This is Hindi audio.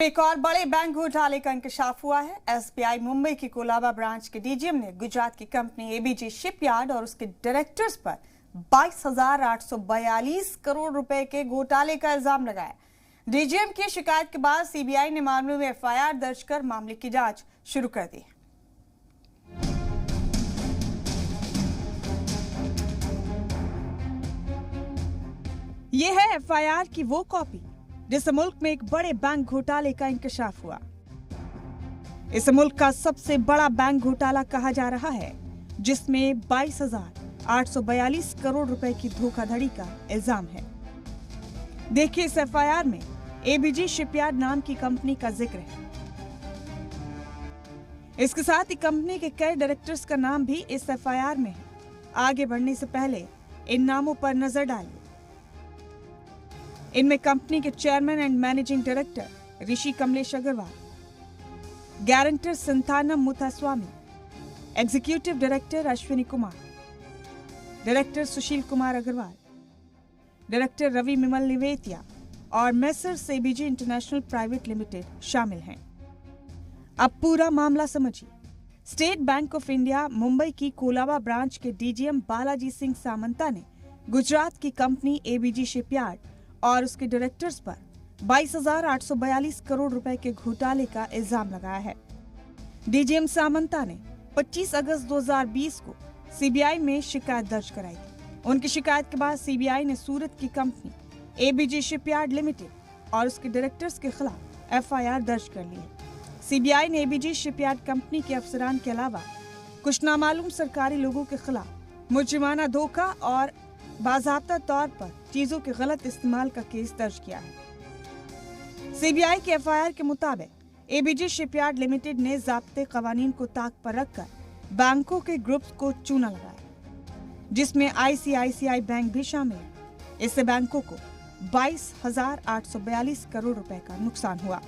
एक और बड़े बैंक घोटाले का इंकशाफ हुआ है। एसबीआई मुंबई की कोलाबा ब्रांच के डीजीएम ने गुजरात की कंपनी एबीजी शिपयार्ड और उसके डायरेक्टर्स पर 22,842 करोड़ रुपए के घोटाले का इल्जाम लगाया। डीजीएम की शिकायत के बाद सीबीआई ने मामले में एफआईआर दर्ज कर मामले की जांच शुरू कर दी। ये है एफआईआर की वो कॉपी जिससे मुल्क में एक बड़े बैंक घोटाले का इंकशाफ हुआ। इसे मुल्क का सबसे बड़ा बैंक घोटाला कहा जा रहा है, जिसमें 22,842 करोड़ रुपए की धोखाधड़ी का इल्जाम है। देखिए, इस एफआईआर में एबीजी शिपयार्ड नाम की कंपनी का जिक्र है। इसके साथ ही कंपनी के कई डायरेक्टर्स का नाम भी इस एफआईआर में है। आगे बढ़ने से पहले इन नामों पर नजर डालिए। इनमें कंपनी के chairman and managing director Rishi Kamlesh Agarwal, guarantor Santanam Muthaswamy, executive director Ashwini Kumar, director Sushil Kumar Agarwal, director Ravi Vimal Nevatia और messrs ABG International Private Limited शामिल हैं। अब पूरा मामला समझिए। State Bank of India Mumbai की कोलाबा ब्रांच के डीजीएम बालाजी सिंह सामंता ने गुजरात की कंपनी एबीजी शिपयार्ड और उसके डायरेक्टर्स पर 22,842 करोड़ रुपए के घोटाले का इल्जाम लगाया है। डीजीएम सामंता ने 25 अगस्त 2020 को सीबीआई में शिकायत दर्ज कराई थी। उनकी शिकायत के बाद सीबीआई ने सूरत की कंपनी एबीजी शिपयार्ड लिमिटेड और उसके डायरेक्टर्स के खिलाफ एफआईआर दर्ज कर ली है। सीबीआई ने एबीजी शिपयार्ड कंपनी के अफसरान के अलावा कुछ नामालूम सरकारी लोगों के खिलाफ मुजरिमाना धोखा और बाज़ाब्ता तौर पर चीजों के गलत इस्तेमाल का केस दर्ज किया है। सीबीआई के एफआईआर के मुताबिक एबीजी शिपयार्ड लिमिटेड ने ज़ाब्ते कवानीन को ताक पर रखकर बैंकों के ग्रुप्स को चूना लगाया, जिसमें आईसीआईसीआई बैंक भी शामिल है। इससे बैंकों को 22,842 करोड़ रुपए का नुकसान हुआ।